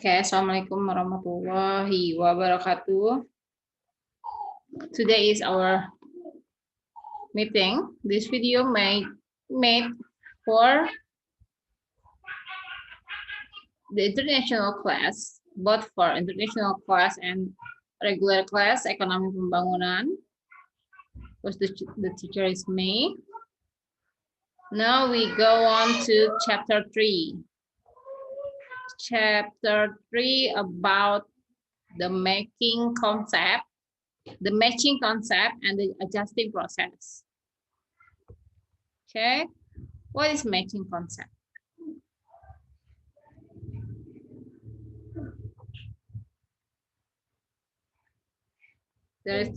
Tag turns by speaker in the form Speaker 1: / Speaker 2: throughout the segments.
Speaker 1: Okay, Assalamualaikum warahmatullahi wabarakatuh. Today is our meeting. This video made for the international class, both for international class and regular class, Ekonomi Pembangunan. Because the teacher is me. Now we go on to chapter 3. Chapter 3 about the matching concept and the adjusting process. Okay, what is matching concept? There are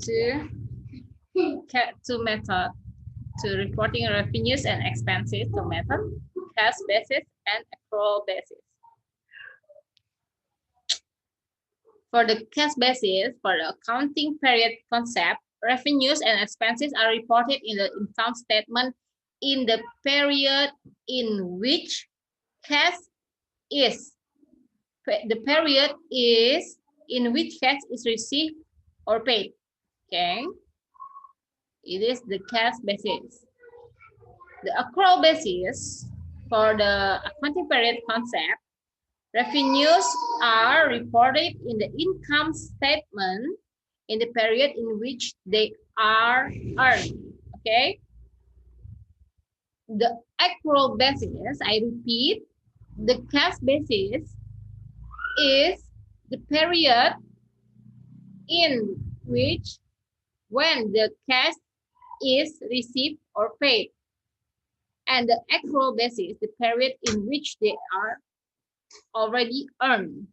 Speaker 1: two methods to reporting revenues and expenses. The method cash basis and accrual basis. For the cash basis, for the accounting period concept, revenues and expenses are reported in the income statement in the period in which cash is. The period is in which cash is received or paid. Okay. It is the cash basis. The accrual basis for the accounting period concept, revenues are reported in the income statement in the period in which they are earned. Okay. The accrual basis, I repeat, the cash basis is the period in which when the cash is received or paid. And the accrual basis, the period in which they are already earned.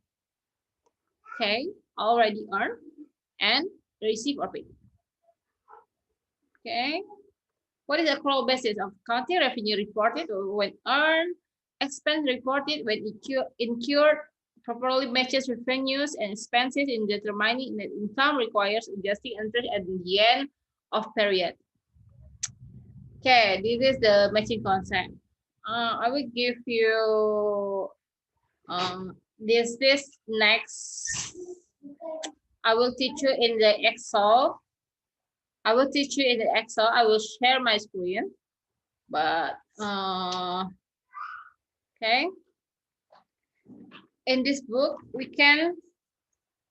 Speaker 1: Okay, already earned and received or paid. Okay, what is the accrual basis of accounting? Revenue reported when earned, expense reported when incurred, properly matches revenues and expenses in determining net income, requires adjusting interest at the end of period. Okay, this is the matching concept. I will give you this next. I will teach you in the Excel. I will share my screen, but okay. In this book, we can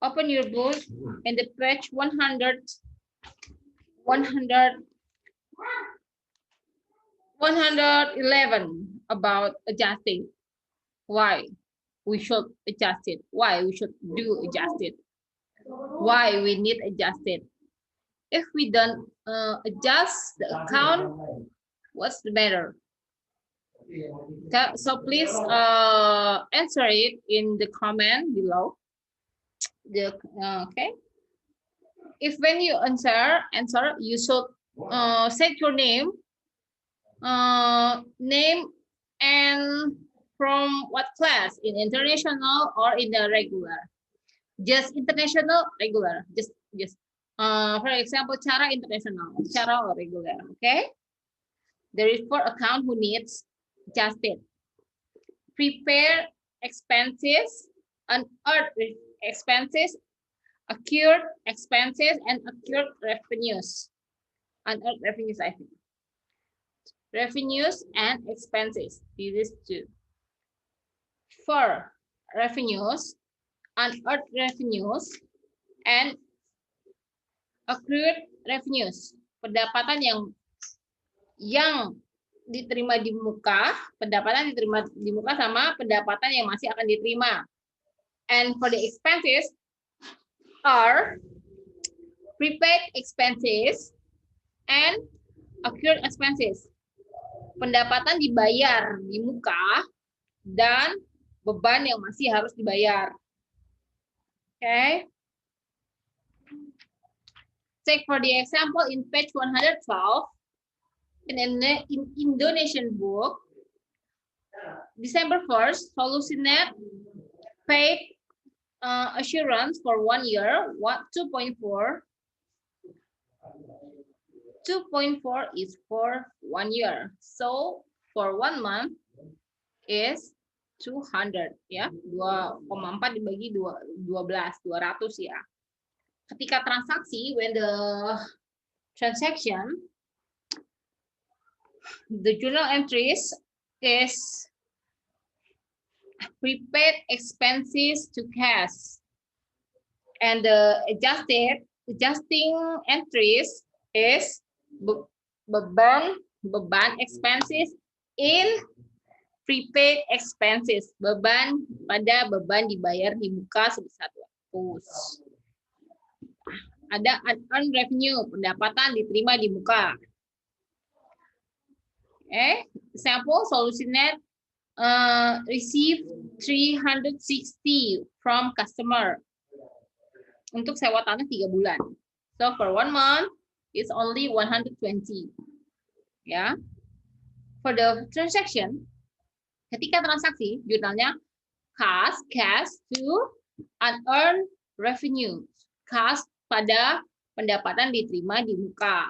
Speaker 1: open your book in the page 111 about adjusting. Why we should adjust it? Why we should do adjust it? Why we need adjust it? If we don't adjust the account, what's the matter? So please answer it in the comment below. Okay. If when you answer, you should set your name, and from what class, in international or in the regular. Just international, regular. Just for example, cara international, cara or regular. Okay. There is for account who needs adjusted. Prepare expenses, unearned expenses, accrued expenses, and accrued revenues. Unearned revenues, I think. Revenues and expenses. This is two. For revenues, unearned revenues, and accrued revenues. Pendapatan yang diterima di muka, pendapatan diterima di muka sama pendapatan yang masih akan diterima. And for the expenses are prepaid expenses and accrued expenses. Pendapatan dibayar di muka dan beban yang masih harus dibayar. Okay. Take for the example in page 112 in Indonesian book, December 1st, Solusinet paid assurance for 1 year, 2.4. 2.4 is for 1 year. So for 1 month is 200 ya, 2,4 dibagi 12, 200 ya. Ketika transaksi, when the transaction, the journal entries is prepaid expenses to cash, and the adjusting entries is beban expenses in prepaid expenses, beban dibayar di muka sebesar 200. Ada unearned revenue, pendapatan diterima di muka. Example, SolutionNet receive 360 from customer untuk sewa tanah 3 bulan. So for 1 month, it's only 120. Ya. For the transaction, ketika transaksi, jurnalnya cash to unearned revenue. Cash pada pendapatan diterima di muka.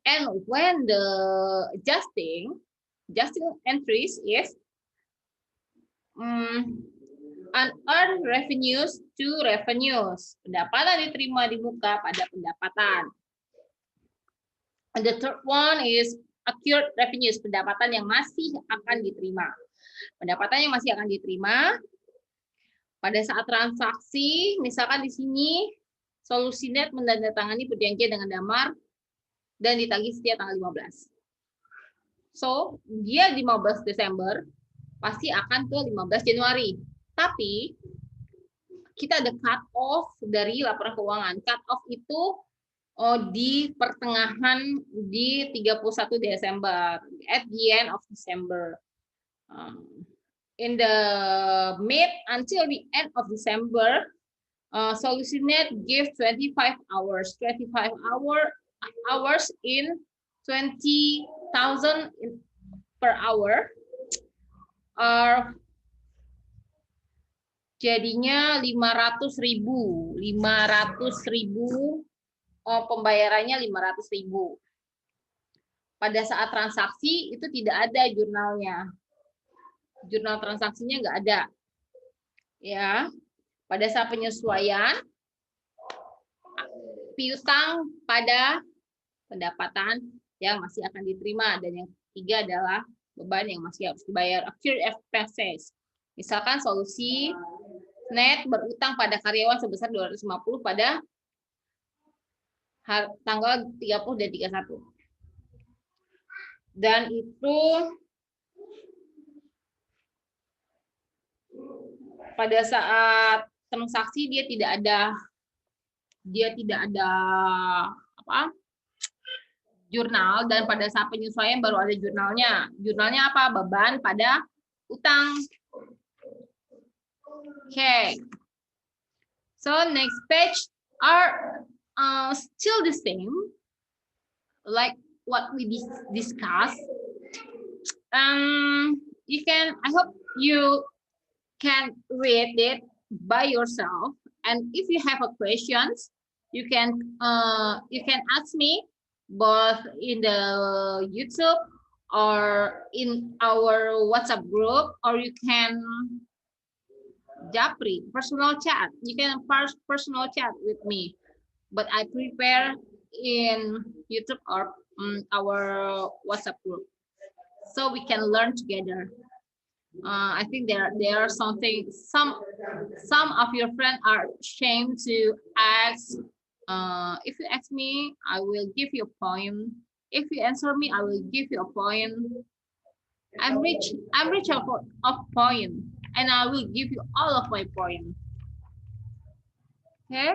Speaker 1: And when the adjusting entries is unearned revenues to revenues. Pendapatan diterima di muka pada pendapatan. And the third one is accrued revenues, pendapatan yang masih akan diterima. Pendapatan yang masih akan diterima pada saat transaksi, misalkan di sini SolutionNet menandatangani perjanjian dengan Damar dan ditagih setiap tanggal 15. So, dia 15 Desember pasti akan ke 15 Januari. Tapi kita ada cut off dari laporan keuangan. Cut off itu di pertengahan di 31 Desember, at the end of December. In the mid until the end of December, SolutionNet gives 25 hours. 25 hours in 20,000 per hour. Jadinya 500.000. Pembayarannya 500.000. Pada saat transaksi itu tidak ada jurnalnya. Jurnal transaksinya nggak ada. Ya. Pada saat penyesuaian piutang pada pendapatan yang masih akan diterima, dan yang ketiga adalah beban yang masih harus dibayar, accrued expenses. Misalkan SolutionNet berutang pada karyawan sebesar 250 pada tanggal 30 dan 31. Dan itu pada saat transaksi dia tidak ada jurnal, dan pada saat penyesuaian baru ada jurnalnya. Jurnalnya apa? Beban pada utang. Okay. So next page are still the same, like what we discussed. I hope you can read it by yourself, and if you have a questions, you can ask me both in the YouTube or in our WhatsApp group, or you can Japri personal chat. You can personal chat with me, but I prepare in YouTube or our WhatsApp group, so we can learn together. I think there are something. Some of your friends are ashamed to ask. If you ask me, I will give you a point. If you answer me, I will give you a point. I'm rich of point, and I will give you all of my point. Okay.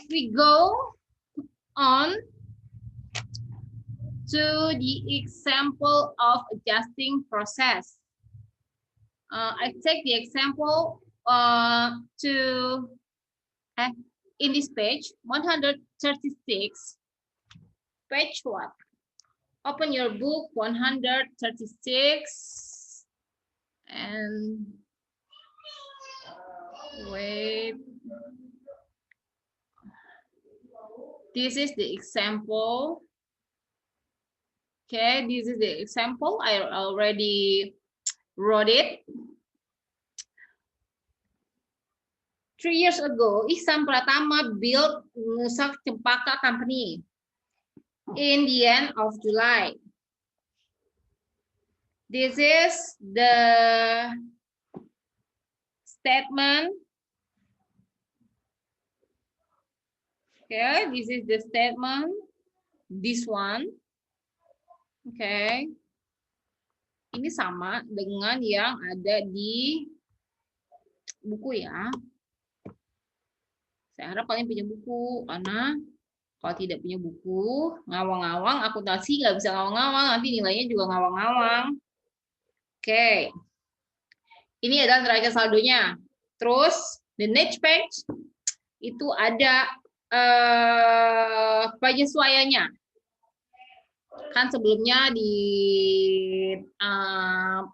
Speaker 1: We go on to the example of adjusting process. I take the example in this page 136. Page what? Open your book 136 and wait. This is the example. Okay, this is the example. I already wrote it. 3 years ago, Ihsan Pratama built Nusa Cempaka Company in the end of July. This is the statement. Okay, this is the statement. This one. Okay. Ini sama dengan yang ada di buku ya. Saya harap kalian punya buku, karena kalau tidak punya buku, ngawang-ngawang, akuntansi nggak bisa ngawang-ngawang, nanti nilainya juga ngawang-ngawang. Oke. Ini adalah neraca saldonya. Terus, the next page, itu ada penyesuaiannya. Kan sebelumnya di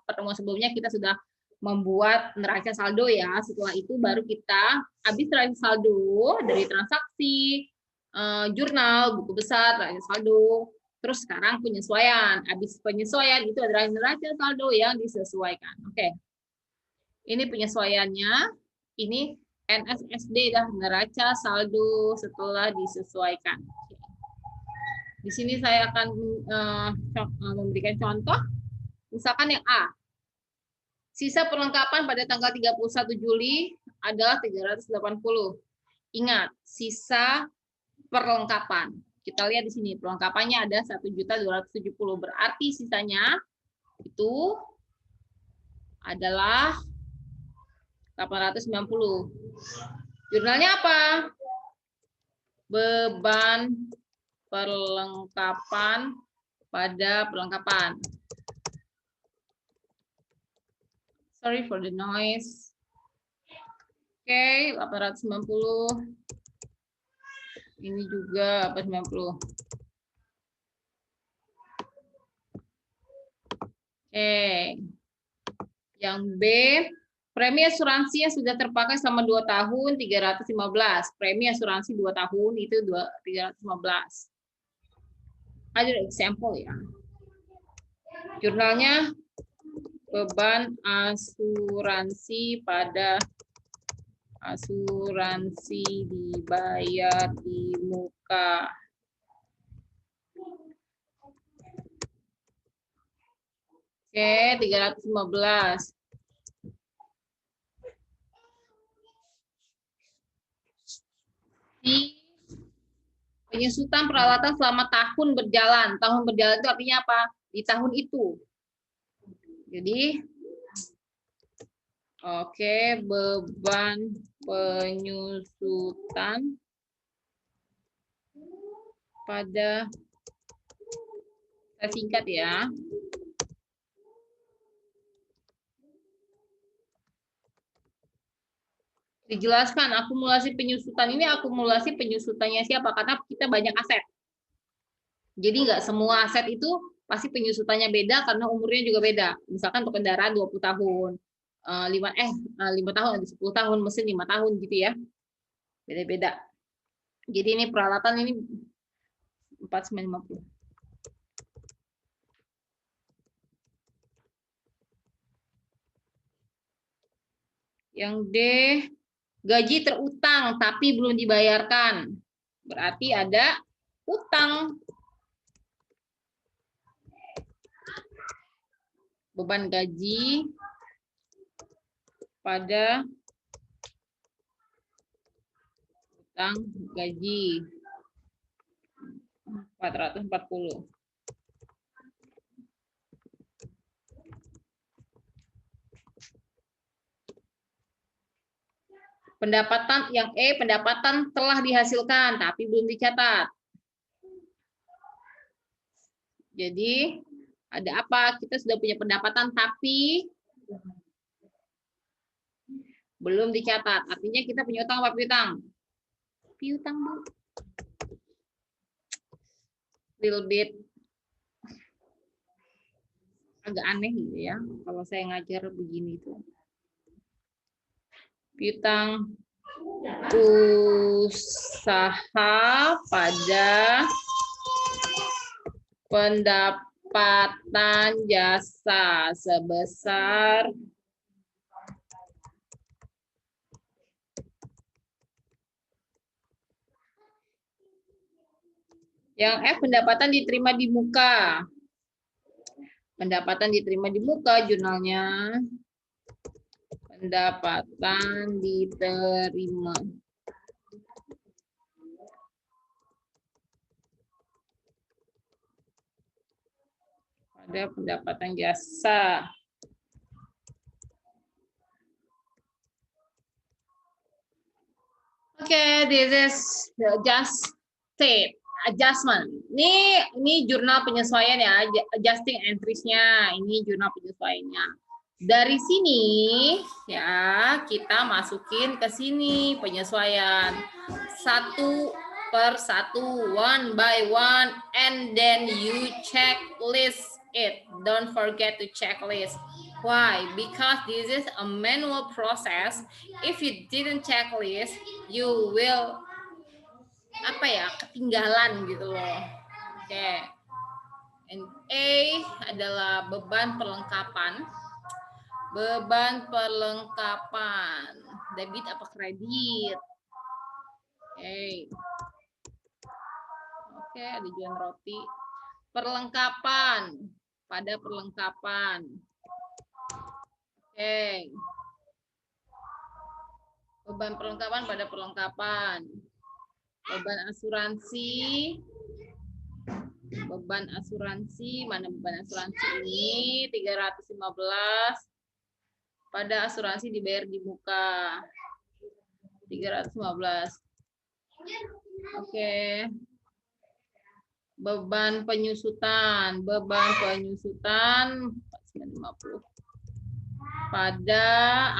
Speaker 1: pertemuan sebelumnya kita sudah membuat neraca saldo ya. Setelah itu baru kita habis neraca saldo dari transaksi, jurnal, buku besar, neraca saldo. Terus sekarang penyesuaian. Habis penyesuaian itu adalah neraca saldo yang disesuaikan. Oke. Ini penyesuaiannya. Ini NSSD dah neraca saldo setelah disesuaikan. Di sini saya akan memberikan contoh. Misalkan yang A. Sisa perlengkapan pada tanggal 31 Juli adalah 380. Ingat, sisa perlengkapan. Kita lihat di sini, perlengkapannya ada 1.270. Berarti sisanya itu adalah 890. Jurnalnya apa? Beban perlengkapan pada perlengkapan. Sorry for the noise. Oke, 890. Ini juga 890. Oke. Yang B, premi asuransi yang sudah terpakai selama 2 tahun 315. Premi asuransi 2 tahun itu 315. Ada example ya. Jurnalnya beban asuransi pada asuransi dibayar di muka. Oke, 315. Di penyusutan peralatan selama tahun berjalan. Tahun berjalan itu artinya apa? Di tahun itu. Jadi, oke, beban penyusutan pada, saya singkat ya. Dijelaskan akumulasi penyusutan ini, akumulasi penyusutannya siapa? Karena kita banyak aset. Jadi nggak semua aset itu pasti penyusutannya beda karena umurnya juga beda. Misalkan untuk kendaraan 20 tahun, 5 tahun, 10 tahun, mesin 5 tahun gitu ya. Beda-beda. Jadi ini peralatan ini 4950. Yang D, gaji terutang tapi belum dibayarkan. Berarti ada utang. Beban gaji pada utang gaji 440. Pendapatan yang E, pendapatan telah dihasilkan tapi belum dicatat. Jadi ada apa? Kita sudah punya pendapatan tapi belum dicatat. Artinya kita punya utang apa piutang? Piutang, Bu. Little bit agak aneh gitu ya kalau saya ngajar begini itu. Piutang usaha pada pendapatan jasa sebesar yang F pendapatan diterima di muka. Pendapatan diterima di muka jurnalnya. Pendapatan diterima. Pada pendapatan jasa. Oke, this is the adjustment. Ini jurnal penyesuaian ya, adjusting entries-nya. Ini jurnal penyesuaiannya. Dari sini ya kita masukin ke sini penyesuaian satu per satu, one by one, and then you checklist it. Don't forget to checklist. Why? Because this is a manual process. If you didn't checklist, you will ketinggalan gitu loh. Oke. And A adalah beban perlengkapan. Beban perlengkapan. Debit apa kredit? Oke, ada jualan roti. Perlengkapan. Pada perlengkapan. Oke. Beban perlengkapan pada perlengkapan. Beban asuransi. Beban asuransi. Mana beban asuransi ini? 315. Pada asuransi dibayar di muka. 315. Oke. Beban penyusutan. Beban penyusutan 450. Pada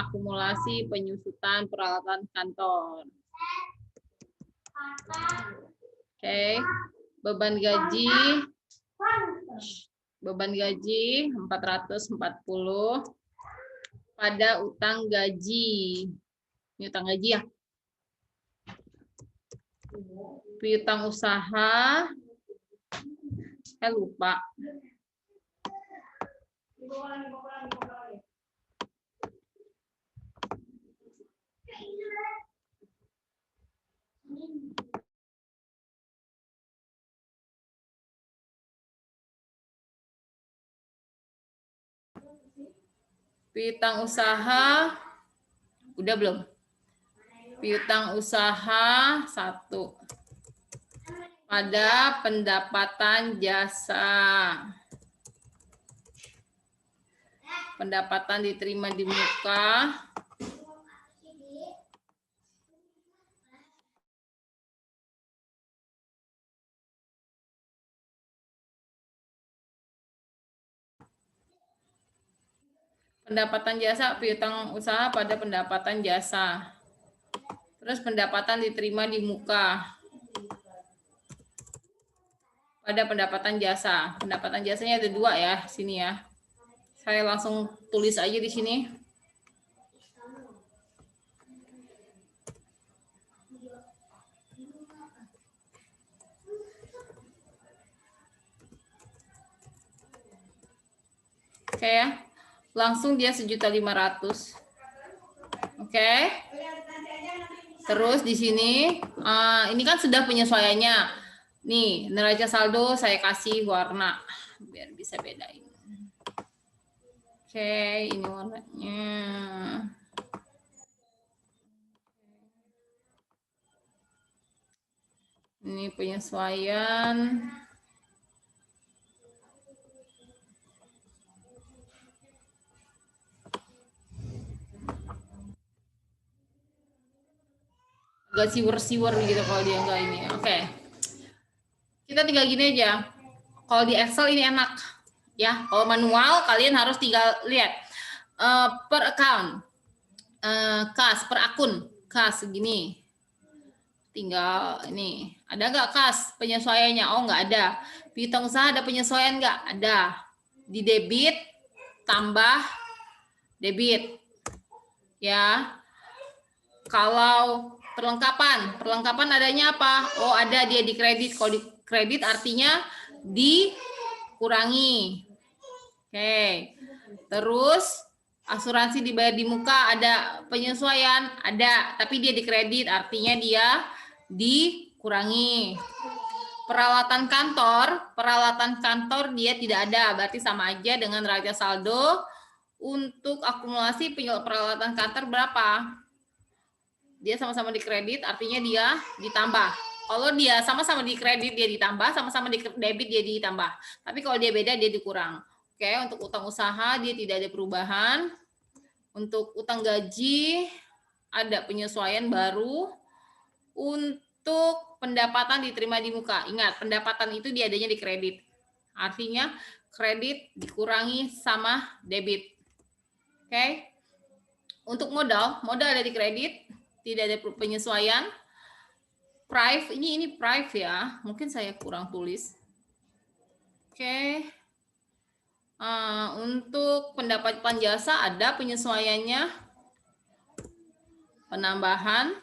Speaker 1: akumulasi penyusutan peralatan kantor. Oke. Beban gaji. Beban gaji 440. Pada utang gaji. Ini utang gaji ya. Piutang usaha. Saya lupa. Piutang usaha udah belum? Piutang usaha 1. Pada pendapatan jasa. Pendapatan diterima di muka. Pendapatan jasa, piutang usaha pada pendapatan jasa. Terus pendapatan diterima di muka. Pada pendapatan jasa. Pendapatan jasanya ada 2 ya, sini ya. Saya langsung tulis aja di sini. Oke ya. Langsung dia 1.500.000. Oke. Terus di sini ini kan sudah penyesuaiannya. Nih, neraca saldo saya kasih warna biar bisa bedain. Oke, ini warnanya. Ini penyesuaian. Agak siwer-siwer gitu kalau dia enggak ini. Oke. Kita tinggal gini aja. Kalau di Excel ini enak. Ya, kalau manual kalian harus tinggal lihat per account. Kas per akun. Kas segini. Tinggal ini. Ada nggak kas penyesuaiannya? Oh, nggak ada. Piutang usaha ada penyesuaian nggak? Ada. Di debit tambah debit. Ya. Kalau perlengkapan adanya apa? Oh, ada dia di kredit. Kalau di kredit artinya di dikurangi. Oke. Terus asuransi dibayar di muka, ada penyesuaian, ada, tapi dia dikredit, artinya dia dikurangi. Peralatan kantor dia tidak ada, berarti sama aja dengan neraca saldo. Untuk akumulasi peralatan kantor berapa? Dia sama-sama dikredit, artinya dia ditambah. Kalau dia sama-sama dikredit dia ditambah, sama-sama di debit dia ditambah. Tapi kalau dia beda dia dikurang. Oke, untuk utang usaha dia tidak ada perubahan. Untuk utang gaji ada penyesuaian baru. Untuk pendapatan diterima di muka. Ingat, pendapatan itu dia adanya di kredit. Artinya kredit dikurangi sama debit. Oke. Untuk modal ada di kredit, tidak ada penyesuaian. Prive, ini prive ya. Mungkin saya kurang tulis. Oke. Untuk pendapatan jasa ada penyesuaiannya. Penambahan.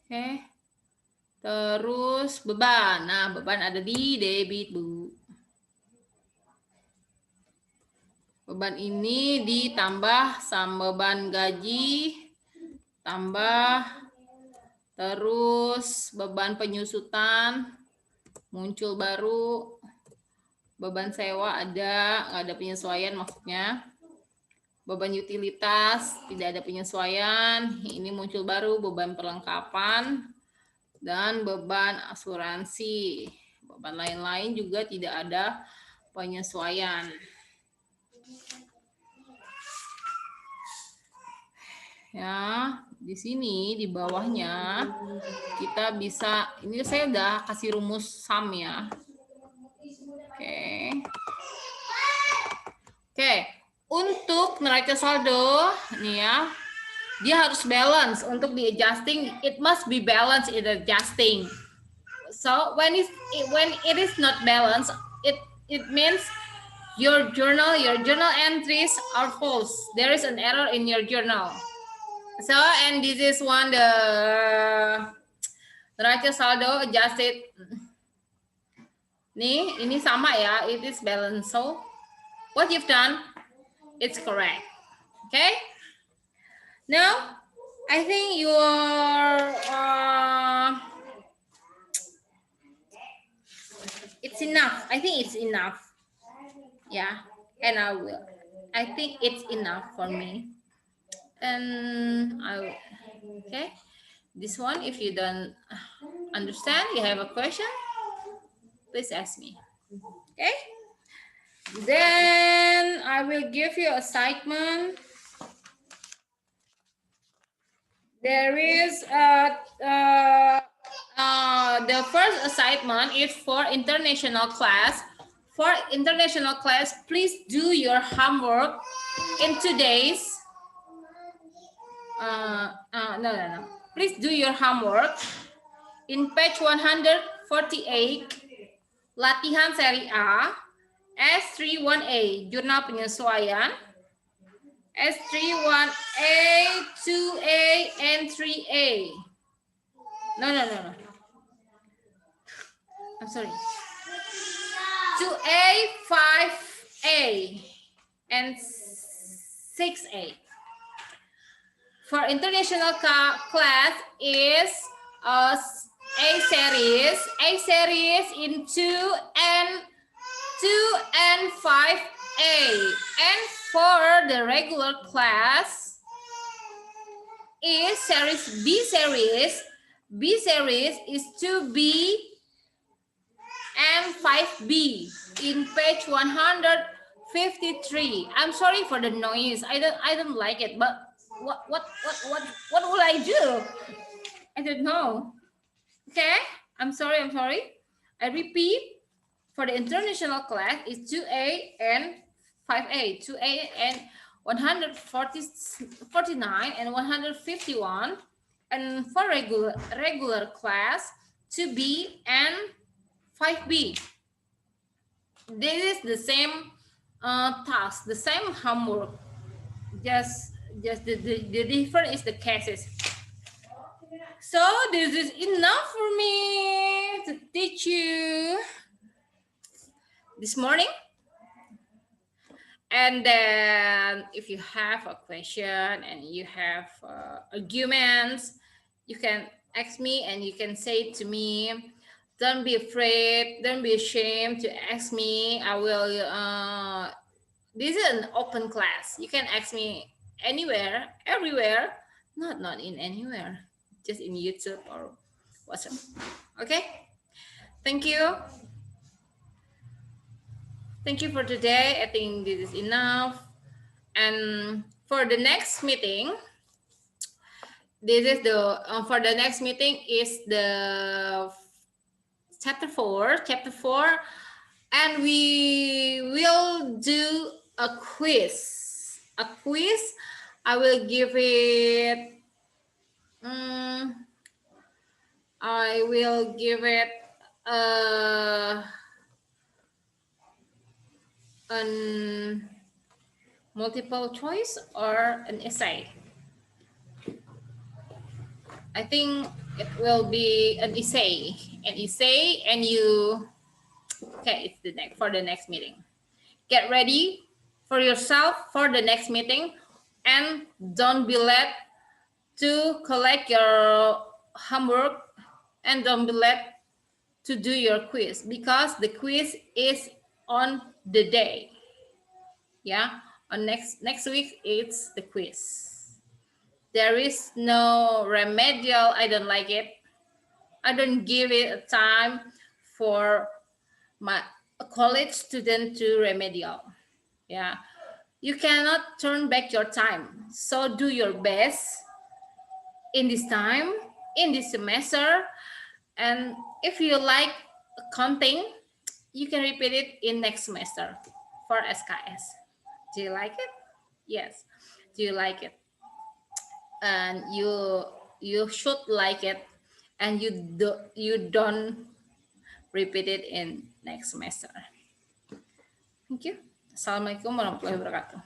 Speaker 1: Oke. Terus beban. Nah, beban ada di debit, Bu. Beban ini ditambah sama beban gaji, tambah, terus beban penyusutan, muncul baru, beban sewa ada, nggak ada penyesuaian maksudnya. Beban utilitas, tidak ada penyesuaian, ini muncul baru, beban perlengkapan, dan beban asuransi. Beban lain-lain juga tidak ada penyesuaian. Ya, di sini di bawahnya kita bisa, ini saya udah kasih rumus sum ya. Oke. Untuk neraca saldo nih ya, dia harus balance. Untuk di adjusting, it must be balanced in adjusting. So when it is not balanced, it means your journal entries are false. There is an error in your journal. So, and this is one, the neraca saldo adjusted. Nih, ini sama ya, it is balanced. So, what you've done, it's correct. Okay? Now, I think it's enough. I think it's enough. Yeah, and I think it's enough for me. And okay, this one, if you don't understand, you have a question, please ask me. Okay, then I will give you assignment. There is the first assignment is for international class. For international class, please do your homework in 2 days. No. Please do your homework in page 148, latihan seri A, S31A, jurnal penyesuaian, S31A, 2A, and 3A. No. I'm sorry. 2A, 5A, and 6A. For international class is A series in 2 and 5A. And for the regular class is series B series. B series is 2B and 5B in page 153. I'm sorry for the noise. I don't like it, but what will I do? I don't know. Okay, I'm sorry. I repeat, for the international class is 2A and 5A, 2A and 149 and 151, and for regular class 2B and 5B. This is the same task, the same homework. Just the difference is the cases. So this is enough for me to teach you. this morning. And then if you have a question and you have arguments, you can ask me and you can say to me. Don't be afraid, don't be ashamed to ask me. I will, this is an open class. You can ask me anywhere, everywhere, not in anywhere, just in YouTube or WhatsApp. Okay, thank you. Thank you for today. I think this is enough. And for the next meeting, this is the for the next meeting is the chapter 4, and we will do a quiz. I will give it I will give it an multiple choice or an essay. I think it will be an essay, and you, okay, it's the next, for the next meeting. Get ready for yourself for the next meeting, and don't be late to collect your homework, and don't be late to do your quiz, because the quiz is on the day. Yeah, on next week it's the quiz. There is no remedial. I don't like it. I don't give it a time for a college student to remedial. Yeah, you cannot turn back your time. So do your best in this time, in this semester. And if you like counting, you can repeat it in next semester for SKS. Do you like it? Yes. Do you like it? And you should like it, and you don't repeat it in next semester. Thank you. Assalamualaikum warahmatullahi wabarakatuh.